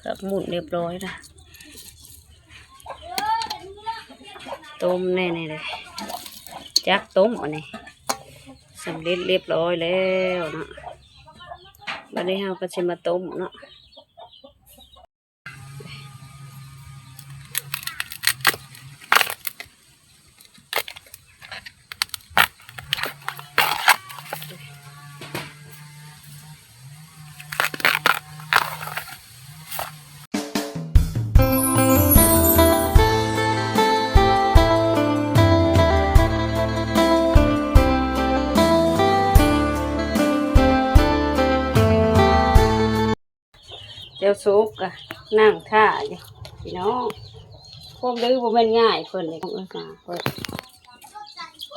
ผักหมุนเรียบร้อยละต้มแน่ๆเลยจักต้มอันนี้สำเร็จเรียบร้อยแล้วเนาะวันนี้เราก็จะมาต้มเนาะเจ้าซุปอะนั่งท่าอยู่พี่น้องพวกดื้อบ่แม่นง่ายเพิ่นเลยต้องเอิ้นมาเพิ่น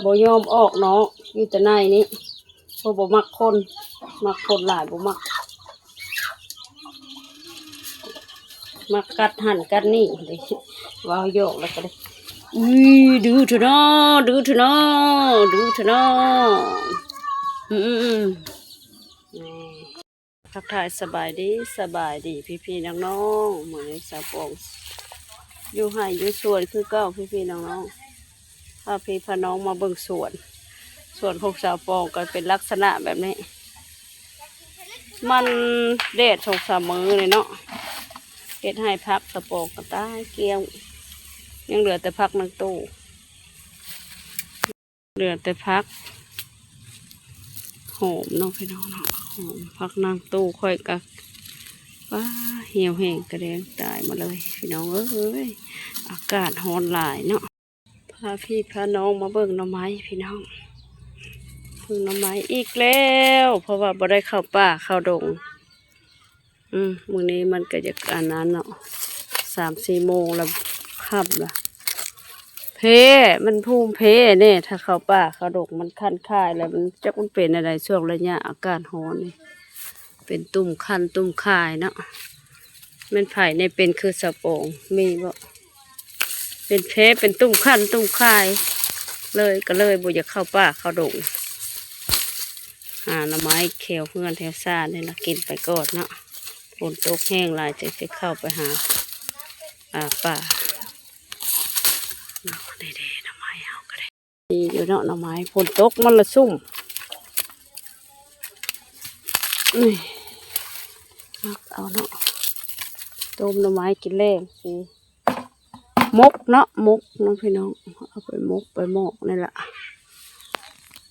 บ่ยอมออกเนาะอยู่แต่ในนี้เพราะบ่มักคนหลายบ่มักกัดหั่นกัดนี่เลยว้าวโยกแล้วก็เลยอุ้ยดื้อเถอะเนาะดื้อเถอะเนาะดื้อเถอะเนาะทักทายสบายดีพี่ๆน้องๆเหมือนในสาวปองอยู่ให้อยู่สวนคือเก้าพี่ๆน้องๆพาพี่พาน้องมาเบิ่งสวนของสาวปองก็เป็นลักษณะแบบนี้มันแดด2-3 มื้อเลยเนาะเฮ็ดให้พักสาวปองก็ตายเกลี้ยงยังเหลือแต่พักนังตู้เหลือแต่พักหอมน้องพี่น้องเนาะหอมพักนางตู้ค่อยกัว้าเหี่ยวแห้งกระแดงตายมาเลยพี่น้องเอ้ยอากาศร้อนหลายเนาะพาพี่พาน้องมาเบิ่งหน่อไม้พี่น้องเบิ่งหน่อไม้อีกแล้วเพราะว่าบ่ได้เข้าป่าเข้าดงมื้อนี้มันก็จะอันนั้นเนาะ3-4 โมงแล้วค่ำละมันภูมิเพเนี่ยถ้าเข้าป่าเข้าดงมันคันคายแล้วมันจักมันเป็นอะไรช่วงระยะอากาศร้อนนี่เป็นตุ่มคันตุ่มคายเนาะมันไผ่ในเป็นคือสะโปงมีบ่เป็นเป็นตุ่มคันตุ่มคายเลยก็เลยบ่อยากเข้าป่าเข้าดงหาหน่อไม้เขียวเพื่อนแถวซ่าเนี่ยนะกินไปก่อนเนาะฝนตกแห้งหลายจะเข้าไปหาป่าเนาะเด็ดๆหน่อไม้เอาก็ได้ดีอยู่เนาะหน่อไม้ฝนตกมันละซุ่มเอาเนาะต้มหน่อไม้กินแรงสิมกเนาะมกน้องพี่น้องเอาไปมกไปหมอกนี่แหละ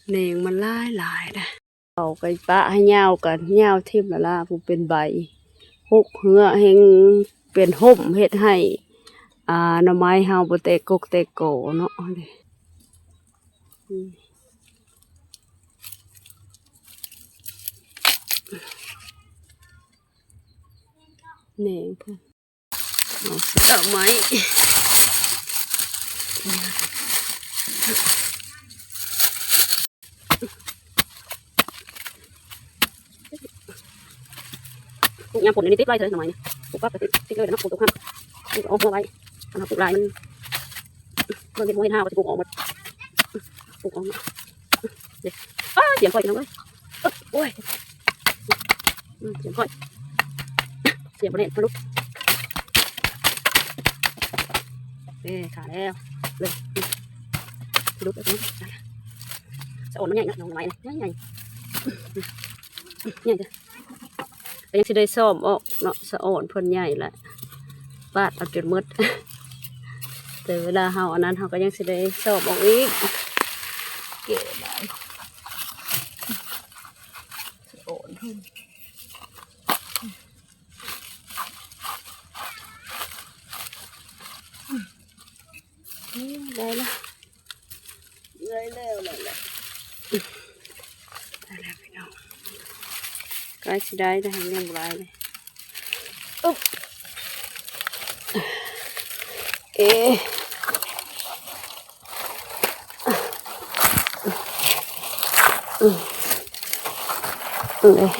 เน่งมันหลายนะเอาไปปะให้ยาวกันยาวทิ่มละล่ะผู้เป็นใบพุกเหือเฮงเป็นห่มเฮ็ดให้หน่อไม้เฮาบ่แตกกกแตกโกเนาะเน่งเพิ่นเอาไม้ปลูกยามฝนนี่ติดไว้เลยหน่อยนี่ปลูกปั๊บก็ติดเลยนะปลูกตรงข้างปลูกออกมาไว้ทำปลูกลายมันเห็นมวยห้าวจะปลูกออกหมดปลูกออกมาเด็กเสียงค่อยน้องเอ้ยโอ้ยเสียงค่อยเสียงประเด็นทะลุขาแล้วเลยทะลุแบบนี้จะอ่อนมันใหญ่นะน้องไม้นะใหญ่จ้ะยังสิได้ซ่อมออกเนาะสะอ่อนเพิ่นใหญ่แหละปาดเอาจนหมดแต่เวลาเฮาอันนั้นเฮาก็ยังสิได้ซ่อมออกอีกเก๋ได้สะอ่อนเพิ่นได้แล้วพี่น้องใกล้สิได้ทำยังไงเลยอุ๊บเลย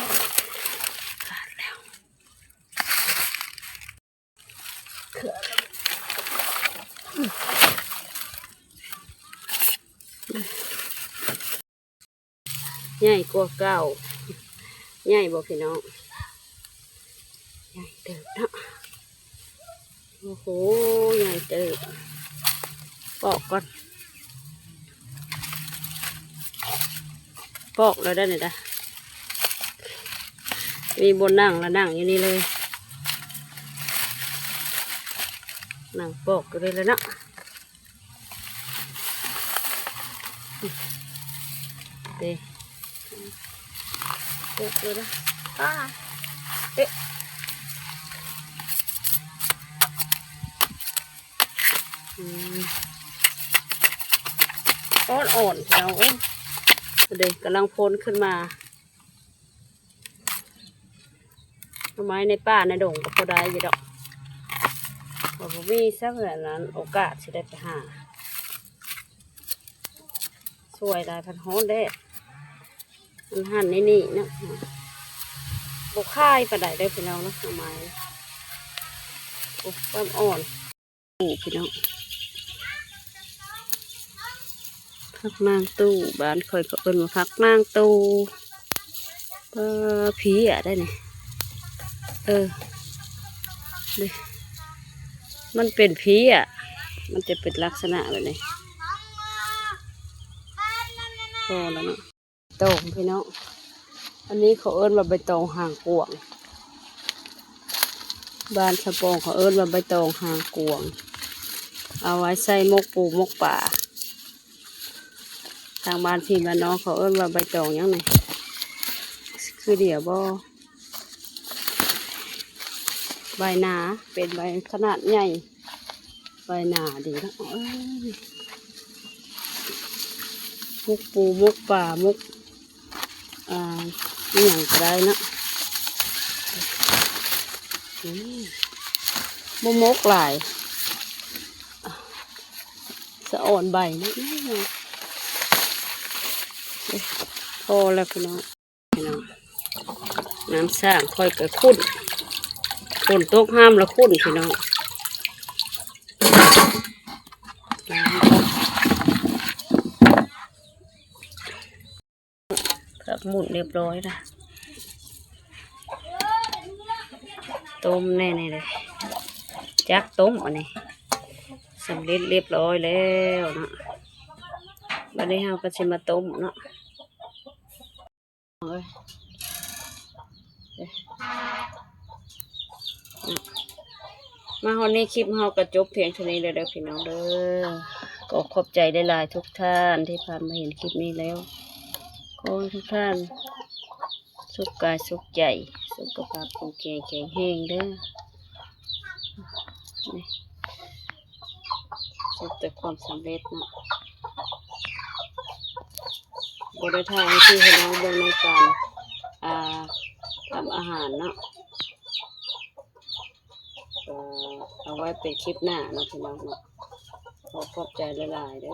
ใหญ่กว่าเก่าใหญ่บ่พี่น้องใหญ่เติบเนาะ โอ้โหใหญ่เจอปอกก่อนปอกแล้วได้ไหนนะมีบนนั่งแล้วนั่งอย่างนี้เลยนั่งปอกก็เลยแล้วเนาะเด็ปอกเลยนะเอ๊ะอ่อนๆเราเด็กกำลังพ้นขึ้นมาต้นไม้ในป่าในดงก็พอได้อยู่ดอกบอกว่าสักแบบนั้นโอกาสจะได้ไปหาสวยได้พันฮ้อนได้มันหั่นนี่นะบกค่ายประดัยได้พี่น้องนะต้นไม้โอ้ความอ่อนพี่น้องพักนางตู้บ้านคอยก็เอิ้นมาพักนางตู้ผีอ่ะได้เนี่ยมันเป็นผีอ่ะมันจะเป็นลักษณะแบบนี้พอแล้วเนาะตองพี่น้องอันนี้เขาเอิ้นว่าใบตองหางกวงบ้านชะปองเขาเอิ้นว่าใบตองหางกวงเอาไว้ใส่มกปูมกป่าทางบ้านพี่บ้านน้องเขาเอิ้นว่าใบตองยังไงคือเดี๋ยวบ่ใบหนาเป็นใบขนาดใหญ่ใบหนาดีนะมุกปูมุกป่ามุกนี่อย่างก็ได้นะมุกหลายสะอ่อนใบนะพอแล้วพี่น้องน้ำสร้างค่อยกระคุ้นคนตกห้ามแล้วคุ้นพี่น้องผักหมุนเรียบร้อยนะต้มแน่ๆเลยจักต้มอันนี้สำเร็จเรียบร้อยแล้วนะวันนี้เราก็จะมาต้มเนาะมาวันนี้คลิปเราก็จบเพียงเท่านี้เลยเด้อพี่น้องเด้อก็ขอบใจได้หลายทุกท่านที่ผ่านมาเห็นคลิปนี้แล้วขอให้ทุกท่านสุขกายสุขใจสุขภาพโอเคแข็งแรงเด้อนี่สุขแต่ความสำเร็จนะบริทายที่ให้น้องเบิ่งในการทำอาหารเนาะเอาไว้เป็นคลิปหน้านะพี่น้องเนาะขอบใจหลายๆเด้อ